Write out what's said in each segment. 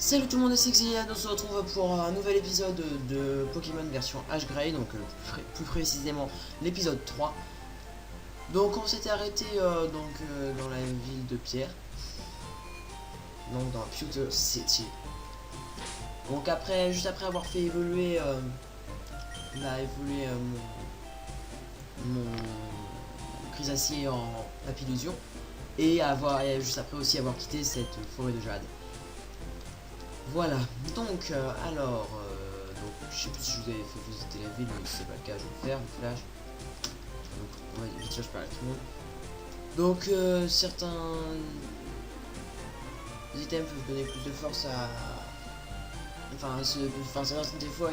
Salut tout le monde, c'est Xilian, on se retrouve pour un nouvel épisode de Pokémon version H-Grade, donc plus précisément l'épisode 3. Donc on s'était arrêté dans la ville de Pierre, donc dans Pewter City. Donc juste après avoir fait évoluer, mon Chrysacier en Papillusion, et juste après aussi avoir quitté cette forêt de jade. Voilà, donc je sais plus si je vous avais fait visiter la ville, mais si c'est pas le cas, je vais le faire, le flash. Donc, ouais, vite fait, je parle à tout le monde. Donc, certains items peuvent donner plus de force à. Des fois,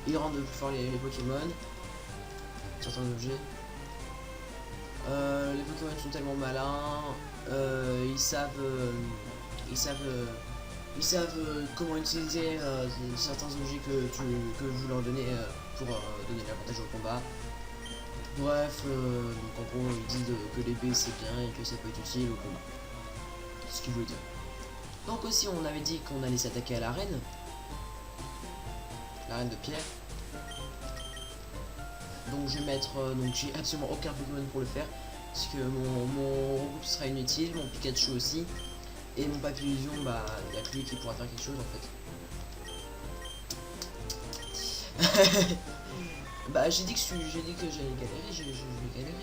ils rendent plus fort les Pokémon. Certains objets. Les Pokémon sont tellement malins, ils savent comment utiliser certains objets que vous leur donnez pour donner l'avantage au combat. Bref, donc en gros ils disent que l'épée c'est bien et que ça peut être utile au combat. C'est ce qu'il veut dire. Donc aussi on avait dit qu'on allait s'attaquer à l'arène de pierre. Donc je vais mettre, donc j'ai absolument aucun Pokémon pour le faire, parce que mon regroupe sera inutile, mon Pikachu aussi. Et mon Papillusion, bah, il n'y a que lui qui pourra faire quelque chose en fait. Bah, j'ai dit que j'allais galérer, je vais galérer.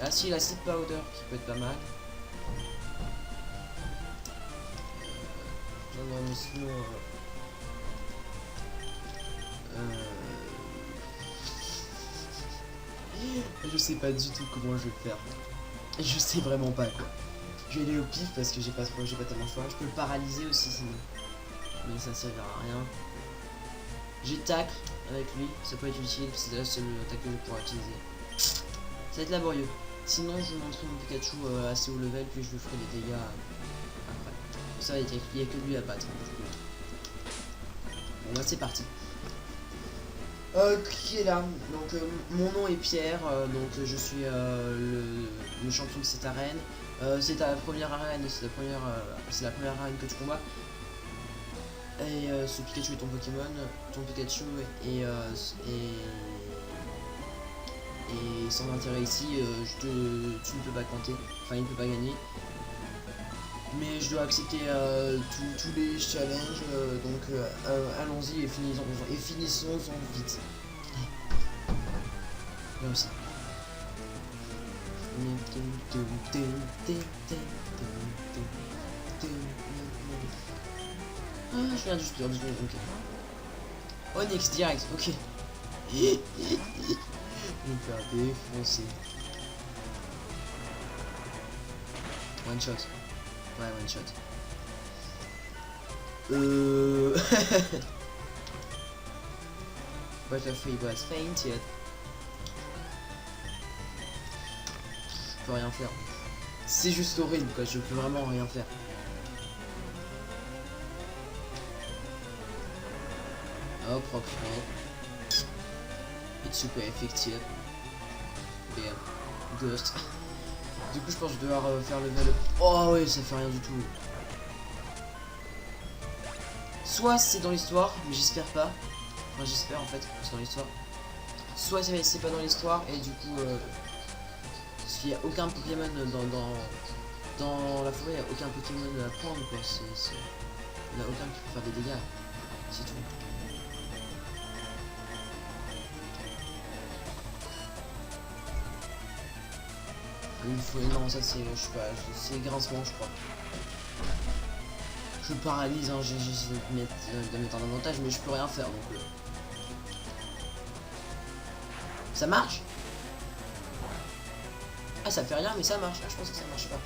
Ah si, la Seed Powder qui peut être pas mal. Non, mais sinon. Je sais pas du tout comment je vais faire. Je sais vraiment pas quoi. Je vais aller au pif parce que j'ai pas tellement le choix. Je peux le paralyser aussi sinon. Mais ça servira à rien. J'ai tacle avec lui, ça peut être utile, c'est la seule attaque que je pourrai utiliser. Ça va être laborieux. Sinon je vais montrer mon Pikachu assez haut level, puis je lui ferai des dégâts après. Ça il n'y a que lui à battre. Bon bah c'est parti. Qui est là? Donc mon nom est Pierre, donc je suis le champion de cette arène. C'est ta première arène, c'est la première arène que tu combats. Et ce Pikachu est ton Pokémon, ton Pikachu et sans intérêt ici, tu ne peux pas compter, enfin il ne peut pas gagner. Mais je dois accepter tous les challenges, donc allons-y et finissons vite. Comme ça. Ah, je viens juste de perdre, ok. Onyx direct, ok. Je vais me faire défoncer. One shot. Ouais, one shot. Butterfree was fainted. Je peux rien faire. C'est juste horrible quoi, je peux vraiment rien faire. Hop, rock. C'est super effectif. BM. Ghost. Du coup, je pense que je vais devoir faire le level. Oh, oui, ça fait rien du tout. Soit c'est dans l'histoire, mais j'espère pas. Enfin, j'espère en fait que c'est dans l'histoire. Soit c'est pas dans l'histoire, et du coup, parce qu'il n'y a aucun Pokémon dans la forêt, il n'y a aucun Pokémon à prendre, quoi. Il n'y en a aucun qui peut faire des dégâts. C'est tout. Non, ça c'est, je sais pas, c'est grincement je crois. Je paralyse, hein, j'essaie de mettre en avantage, mais je peux rien faire donc. Ça marche? Ah, ça fait rien, mais ça marche. Ah, je pense que ça marche pas.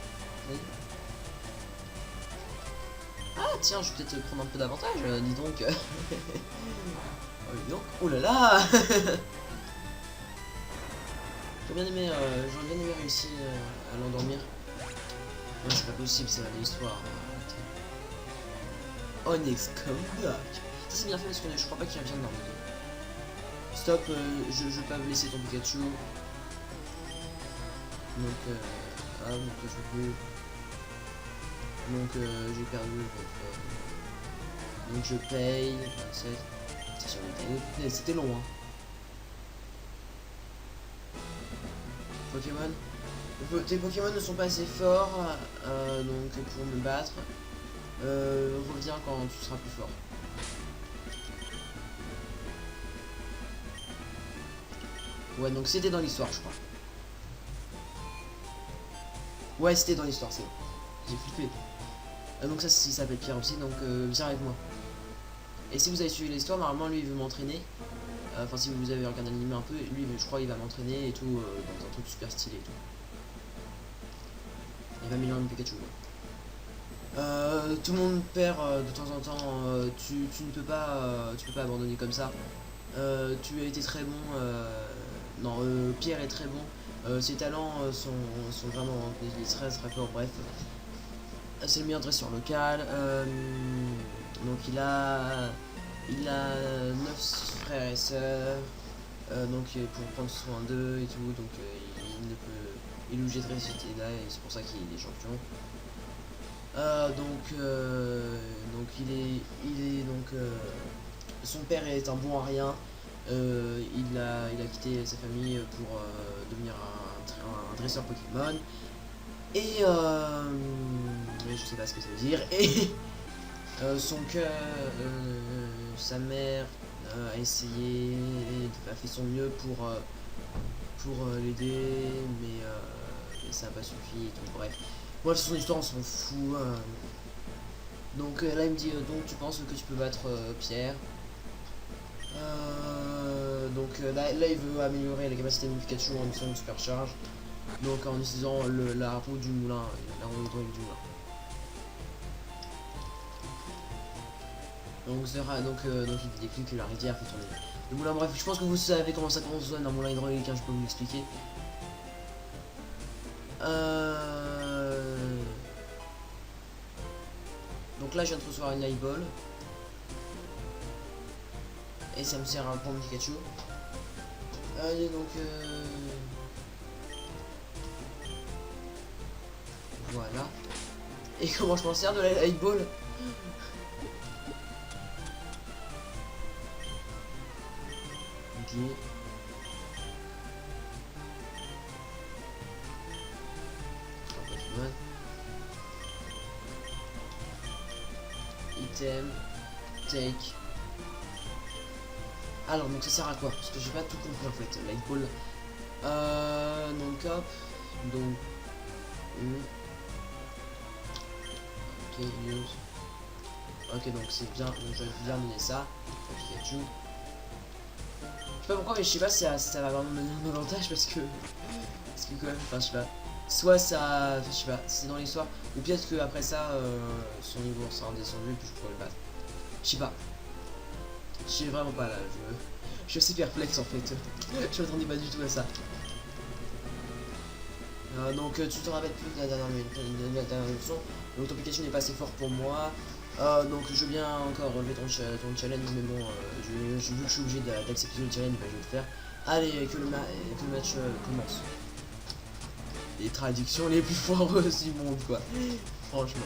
Ah, tiens, je vais peut-être prendre un peu d'avantage, dis donc. Oh, dis donc. Oh là là. J'aurais bien aimé réussir à l'endormir. Non, c'est pas possible, c'est l'histoire. Onyx comeback. Ça c'est bien fait parce que je crois pas qu'il y a bien de dormir. Stop, je vais pas me laisser ton Pikachu. Donc Ah, donc je peux. Donc j'ai perdu. Donc je paye. 27. C'était long, hein. Pokémon. Tes Pokémon ne sont pas assez forts donc pour me battre. Reviens quand tu seras plus fort. Ouais, donc c'était dans l'histoire, je crois. Ouais, c'était dans l'histoire, c'est bon. J'ai flippé. Donc ça s'appelle Pierre aussi, donc viens avec moi. Et si vous avez suivi l'histoire, normalement lui il veut m'entraîner. Enfin si vous avez regardé l'anime un peu, lui je crois il va m'entraîner et tout dans un truc super stylé et tout. Il va améliorer mon Pikachu. Tout le monde perd de temps en temps, tu ne peux pas, tu peux pas abandonner comme ça. Tu as été très bon, non, Pierre est très bon, ses talents sont vraiment, il est très fort, bref. C'est le meilleur dresseur local, donc il a 9 frères et sœurs, donc pour prendre soin d'eux et tout, donc il est obligé de résister là et c'est pour ça qu'il est champion. Donc son père est un bon à rien. Il a quitté sa famille pour devenir un dresseur Pokémon. Et je sais pas ce que ça veut dire. Et son cœur, sa mère a essayé, a fait son mieux pour l'aider, mais ça n'a pas suffi. Donc bref. Moi, son histoire, on s'en fout. Donc là, il me dit donc tu penses que tu peux battre Pierre. Là, il veut améliorer la capacité de Pikachu en utilisant une supercharge. Donc en utilisant la roue du moulin, la roue hydraulique du moulin. Donc il décrit que la rivière fait tourner le moulin. Bref, je pense que vous savez comment ça fonctionne un moulin hydraulique, hein, je peux vous l'expliquer. Donc là je viens de recevoir une Light Ball. Et ça me sert à prendre Pikachu. Allez donc voilà. Et comment je m'en sers de la Light Ball? Ok. Item, take. Alors donc ça sert à quoi? Parce que j'ai pas tout compris en fait. Light Ball. Donc hop. Donc. Ok, use. Ok donc c'est bien. Donc je vais bien donner ça. Pikachu. Je sais pas pourquoi mais je sais pas si ça va vraiment me donner un avantage parce que quand même, enfin je sais pas. Soit ça, je sais pas, c'est dans l'histoire, ou peut-être que après ça, son niveau sera redescendu et puis je pourrais le battre. Je sais pas. Je sais vraiment pas là, je suis assez perplexe en fait. Je m'attendais pas du tout à ça. Donc tu te rappelles plus de la dernière leçon. Donc ton Pikachu n'est pas assez fort pour moi. Donc je viens encore relever ton challenge, mais bon, vu que je suis obligé d'accepter le challenge, bah, je vais le faire. Allez, que le match commence. Les traductions les plus foireuses du monde quoi. Franchement.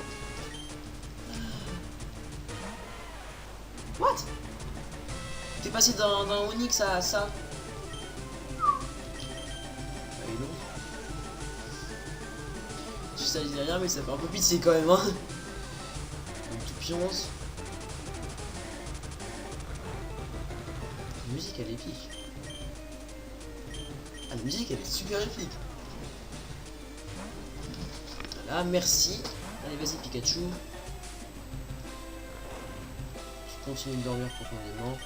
What? T'es passé d'un Onix à ça? Allez non. Ça dit rien mais ça fait un peu pitié quand même hein. Donc tout pionce. La musique elle est épique. Ah la musique elle est super épique. Voilà, merci. Allez, vas-y, Pikachu. Tu continues de dormir profondément.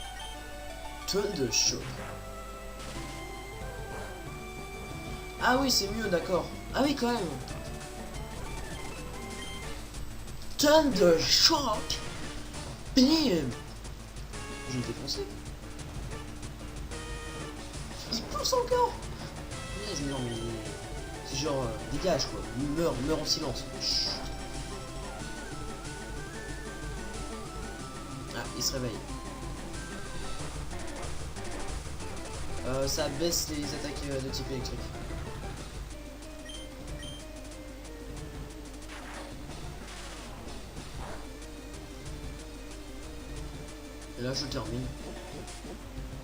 Thunder Shock. Ah oui, c'est mieux, d'accord. Ah oui, quand même. Thunder Shock. Bam. Je l'ai défoncé. Il pousse encore. Mais non, mais... c'est genre, dégage quoi, meurs en silence. Chut. Ah, il se réveille. Ça baisse les attaques de type électrique. Et là je termine.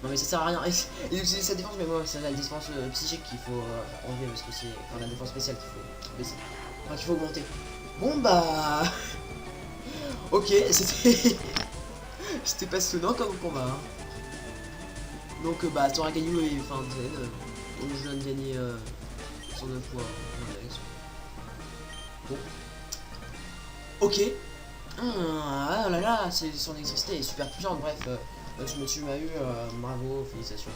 Non mais ça sert à rien. Et d'utiliser sa défense, mais moi c'est la défense psychique qu'il faut enlever parce que c'est. Enfin la défense spéciale qu'il faut baisser. Enfin qu'il faut augmenter. Bon bah. Ok, c'était. C'était passionnant comme combat. Hein. Donc bah Toragayu et fin Z. Donc je viens de gagner 109 points. Bon. Ok. Ah là là, son électricité est super puissante. Bref, tu m'as eu. Bravo, félicitations.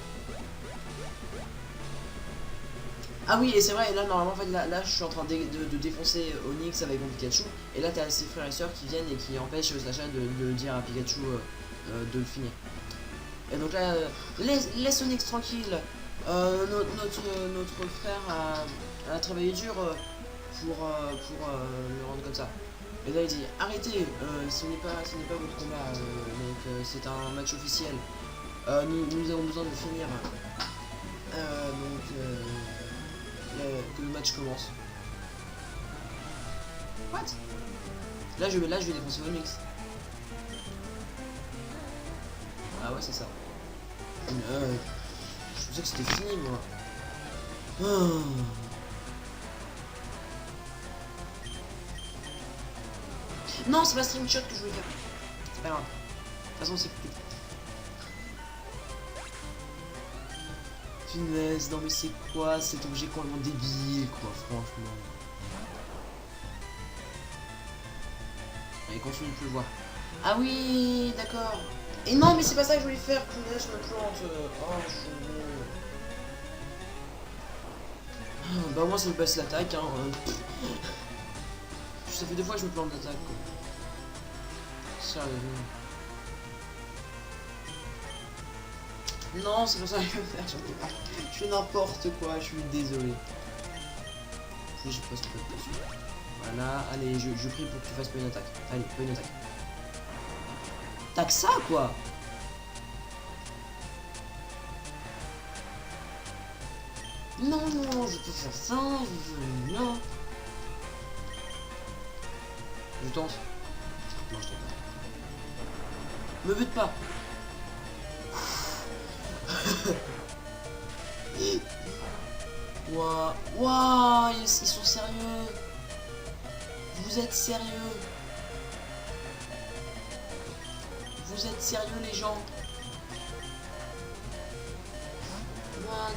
Ah oui, et c'est vrai, et là normalement en fait là je suis en train de défoncer Onix avec mon Pikachu. Et là t'as ses frères et sœurs qui viennent et qui empêchent Sacha de dire à Pikachu de le finir. Et donc là, laisse Onix tranquille. Notre frère a travaillé dur pour le rendre comme ça. Et là il dit arrêtez, ce n'est pas votre combat, donc c'est un match officiel. Nous avons besoin de finir. Que le match commence. What? Là je vais défoncer Onix. Ah ouais c'est ça. Je pensais que c'était fini moi. Oh. Non, c'est pas String Shot que je voulais faire. C'est pas grave. De toute façon, c'est plus. Finesse, non mais c'est quoi cet objet complètement débile, quoi, franchement. Allez, continue de pleuvoir. Ah oui, d'accord. Et non, mais c'est pas ça que je voulais faire, punaise, je me plante. Oh, je suis nul. Bah, moi, ça me passe l'attaque, hein. Ça fait 2 fois que je me plante d'attaque, quoi. Sérieusement. Non, c'est pas ça que je veux faire, je fais n'importe quoi, je suis désolé. Puis je passe pas dessus. Voilà, allez, je prie pour que tu fasses pas une attaque. Allez, pas une attaque. T'as que ça, quoi. Non, non, je peux faire ça, non. Je tente. Non, je tente pas. Me bute pas. Ouah, ouah, ils sont sérieux. Vous êtes sérieux. Vous êtes sérieux les gens. What?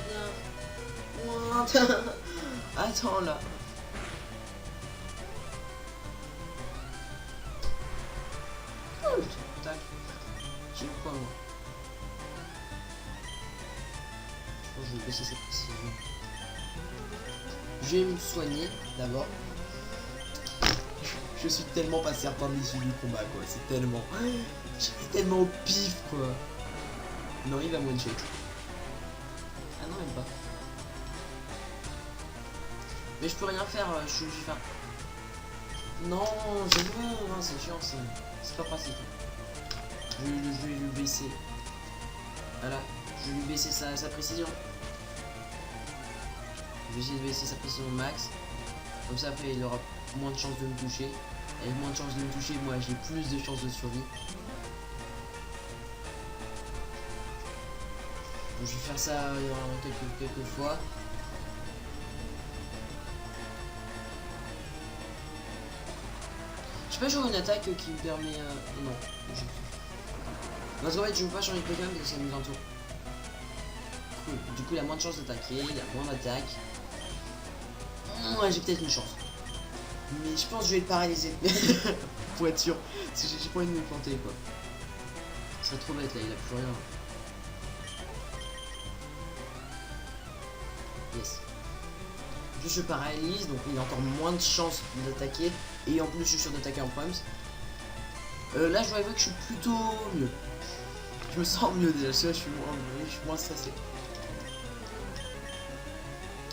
Attends là. Oh, tac. J'ai quoi moi? Je vais baisser cette précision. Je vais me soigner d'abord. Je suis tellement pas certain de l'issue du combat quoi. C'est tellement. Je suis tellement au pif quoi. Non, il va one shot. Ah non, même pas. Mais je peux rien faire, je suis obligé de faire. Non, je veux, non, c'est chiant, c'est pas pratique. Je vais lui baisser. Voilà, je vais lui baisser sa précision. Je vais essayer de baisser sa précision au max. Comme ça après il aura moins de chances de me toucher. Avec moins de chances de me toucher, moi j'ai plus de chances de survie. Donc, je vais faire ça quelques fois. Je peux jouer une attaque qui me permet... Non. Parce qu'en fait je ne veux pas changer de Pokémon parce que ça nous entoure. Cool. Du coup il a moins de chances d'attaquer, il a moins d'attaque. Ouais, j'ai peut-être une chance. Mais je pense que je vais le paralyser. Pour être sûr. Parce que j'ai pas envie de me planter quoi. Ce serait trop bête là, il a plus rien. Yes. Juste je paralyse, donc il a encore moins de chances d'attaquer. Et en plus je suis sûr d'attaquer en prime. Là je dois avouer que je suis plutôt mieux. Je me sens mieux déjà, je suis moins stressé.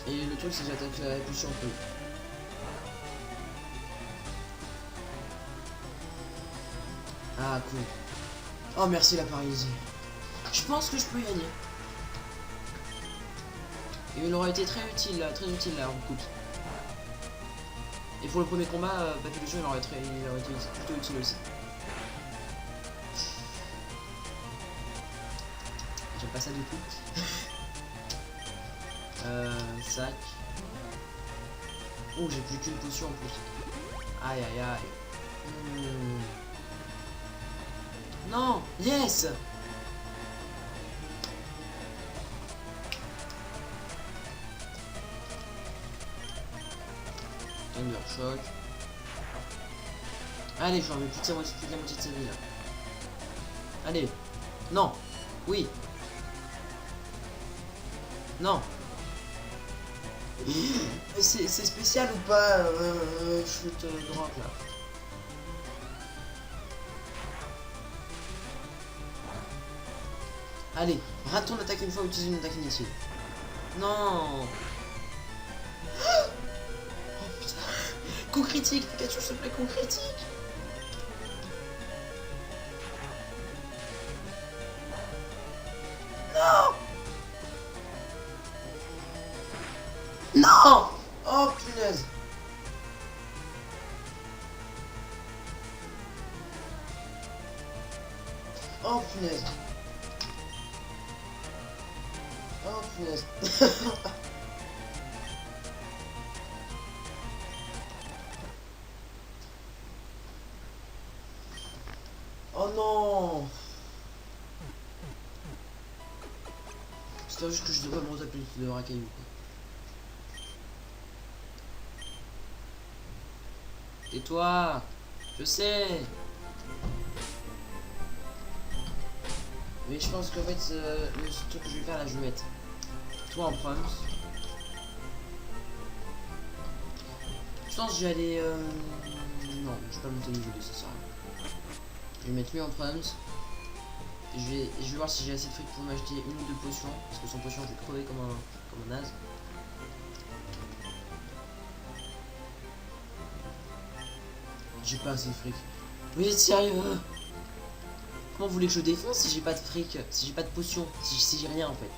Et le truc c'est que j'attaque la répulsion un peu. Ah cool. Oh merci la paralysie. Je pense que je peux gagner. Et il aurait été très utile là en coupe. Et pour le premier combat, Papillon il aurait été plutôt utile aussi. j'aime pas ça du tout. Sac. Oh, j'ai plus qu'une potion en plus. Aïe aïe aïe. Non, yes. Thunder Shock. Allez, j'en mets plus de la moitié de sa vie là. Allez. Non. Oui. Non. C'est spécial ou pas chute droite là. Allez, rate ton attaque une fois, utilise une attaque initiale. Non. Oh putain. Coup critique, Pikachu, s'il te plaît, coup critique. Non. Non. Oh punaise. Oh punaise. Oh punaise. Oh non. C'est juste que je devrais me retaper de racaillou. Et toi, je sais. Mais je pense qu'en fait, le truc que je vais faire là, je vais mettre toi en prompt. Je pense que je vais aller... Non, je vais pas monter au niveau 2, ça sert à rien. Je vais mettre lui en prompt. Je vais voir si j'ai assez de fric pour m'acheter une ou deux potions. Parce que sans potion, je vais crever comme un naze. J'ai pas assez de fric. Vous êtes sérieux? Comment vous voulez que je défonce si j'ai pas de fric? Si j'ai pas de potion? Si j'ai rien en fait?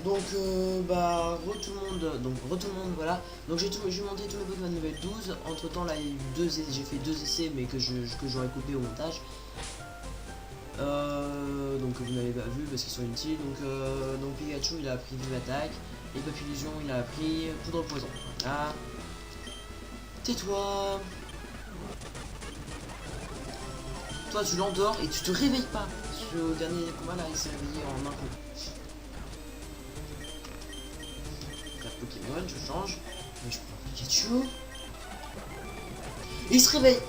Donc bah tout le monde voilà. Donc j'ai monté tous mes Pokémon level 12. Entre temps là il y a eu j'ai fait deux essais mais que j'aurais coupé au montage. Donc vous n'avez pas vu parce qu'ils sont inutiles. Donc Pikachu il a appris Vive Attaque. Et Papillusion il a appris Poudre Poison. Ah. Tais-toi. Toi tu l'endors et tu te réveilles pas. Le dernier combat là il s'est réveillé en un coup. Pokémon, je change. Mais je prends Pikachu. Il se réveille.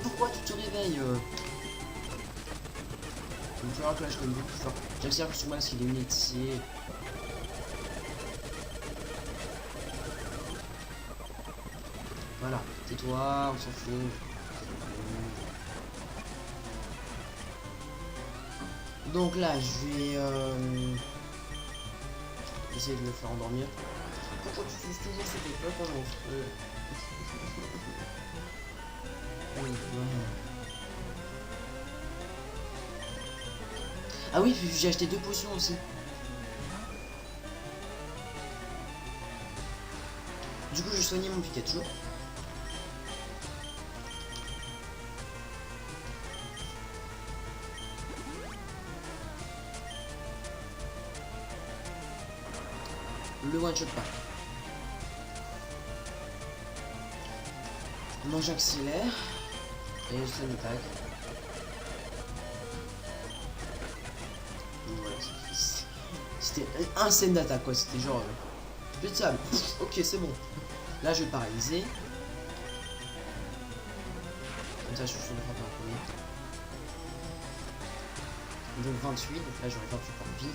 Pourquoi tu te réveilles il faut voir que là je connais beaucoup plus fort. J'accélère sur moi parce qu'il est initié. Voilà, tais-toi, on s'en fout. Donc là, je vais essayer de le faire endormir. Pourquoi tu utilises toujours cette époque pendant oui, ah oui, j'ai acheté 2 potions aussi. Du coup, je soignais mon Pikachu. Le one shot pas. Moi j'accélère. Et je fais une attaque. Voilà, c'était un scène d'attaque quoi, c'était genre... de sable. Ok, c'est bon. Là je vais paralyser. Comme ça je suis sûr de frapper un premier. Donc 28, donc là j'aurais 28 points de vie.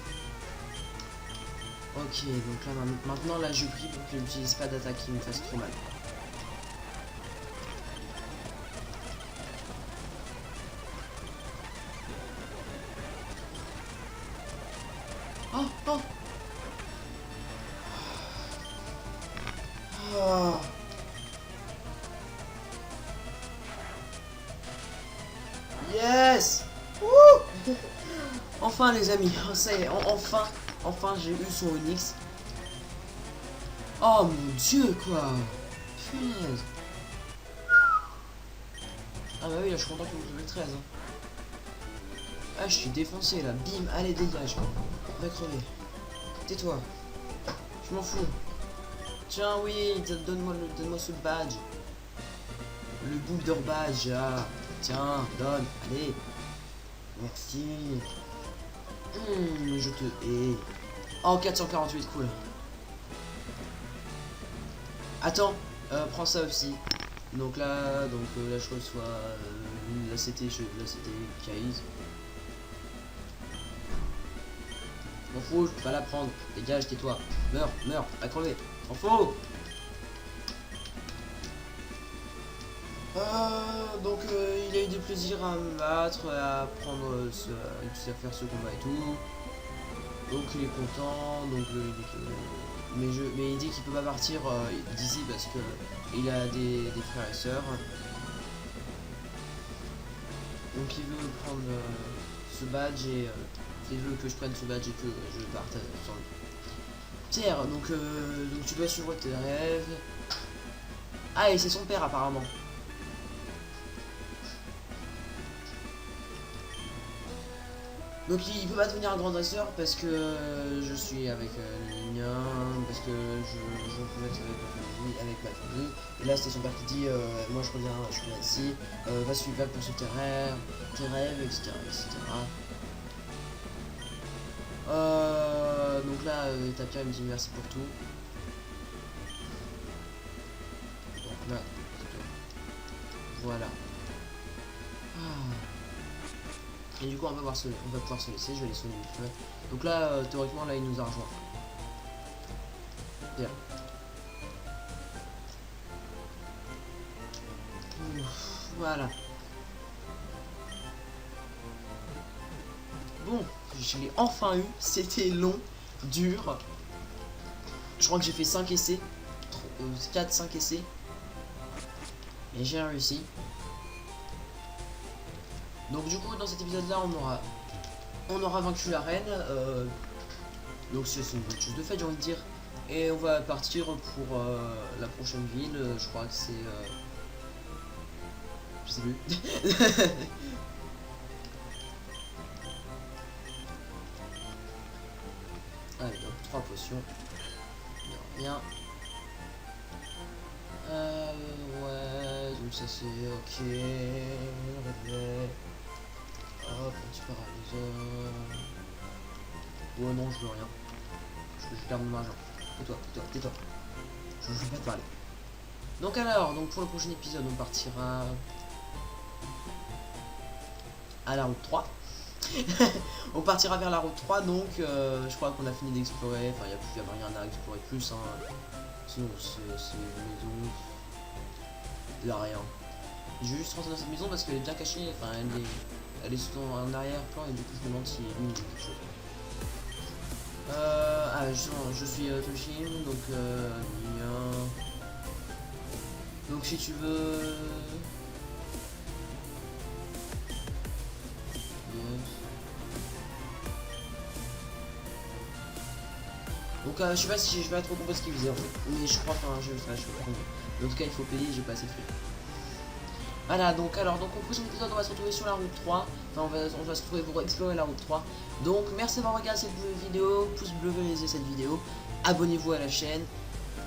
Ok, donc là maintenant là je prie pour qu'il n'utilise pas d'attaque qui me fasse trop mal. Oh oh oh. Yes. Wouh. Enfin les amis, ça y est, enfin j'ai eu son Onix. Oh mon dieu, quoi. Punaise. Ah bah oui, là je suis content que vous level 13. Hein. Ah, je suis défoncé là. Bim, allez, dégage. Va crever. Tais-toi. Je m'en fous. Tiens, oui, donne-moi ce badge. Le boulder badge, ah. Tiens, donne, allez. Merci. Je te hais. Oh, 448, cool. Attends, prends ça aussi. Donc là, là je reçois la CT Case. M'en fous, je peux pas la prendre. Dégage, tais-toi. Meurs, à crever. M'en fous. Il a eu du plaisir à me battre, à prendre à faire ce combat et tout. Donc il est content, mais il dit qu'il peut pas partir d'ici parce que il a des frères et sœurs. Donc il veut prendre ce badge et il veut que je prenne ce badge et que je parte ensemble. Pierre, donc tu dois suivre tes rêves. Ah, et c'est son père apparemment. Donc il peut pas devenir un grand dresseur parce que je suis avec Nina, parce que je peux être avec ma famille. Et là c'est son père qui dit moi je reviens, je suis là ici, va poursuivre tes rêves, etc. Donc là Tapia me dit merci pour tout. Donc là, voilà. Et du coup on va pouvoir se laisser, je vais les sonner vite fait. Donc là théoriquement là il nous a rejoint. Bien. Voilà. Bon, je l'ai enfin eu, c'était long, dur. Je crois que j'ai fait 5 essais, 4-5 essais. Et j'ai réussi. Donc du coup dans cet épisode là on aura vaincu la reine. Donc c'est une bonne chose de fait, j'ai envie de dire. Et on va partir pour la prochaine ville. Je crois que c'est je sais plus. Allez, donc 3 potions. Rien. Ouais, donc ça c'est ok. Réveil. Hop, petit paralyseur. Oh non, je veux rien. Je perds mon argent. Tais-toi. Je veux pas te parler. Donc alors, pour le prochain épisode, on partira à la route 3. On partira vers la route 3, donc je crois qu'on a fini d'explorer. Enfin, il n'y a rien à explorer plus. Hein. Sinon, c'est une maison. Il n'y a rien. J'ai juste rentré dans cette maison parce qu'elle est bien cachée. Enfin, elle est souvent en arrière-plan et du coup, je me demande si lui il dit quelque chose. Je suis Toshin, donc donc si tu veux. Donc je sais pas si je vais trop comprendre ce qu'il faisait en fait. Mais je crois je vais comprendre. En tout cas il faut payer, j'ai pas assez de fric. Voilà, donc au prochain épisode on va se retrouver sur la route 3. Enfin on va se retrouver pour explorer la route 3. Donc merci d'avoir regardé cette vidéo, pouce bleu réalisez cette vidéo, abonnez-vous à la chaîne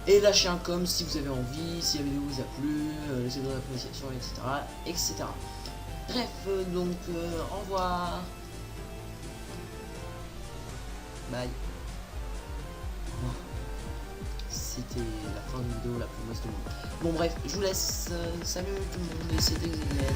et lâchez un com si vous avez envie, si la vidéo vous a plu, laissez des appréciations, etc. Bref, au revoir. Bye. C'était la fin de vidéo la plus mauvaise du monde. Bon bref, je vous laisse. Salut tout le monde et c'était Xenial.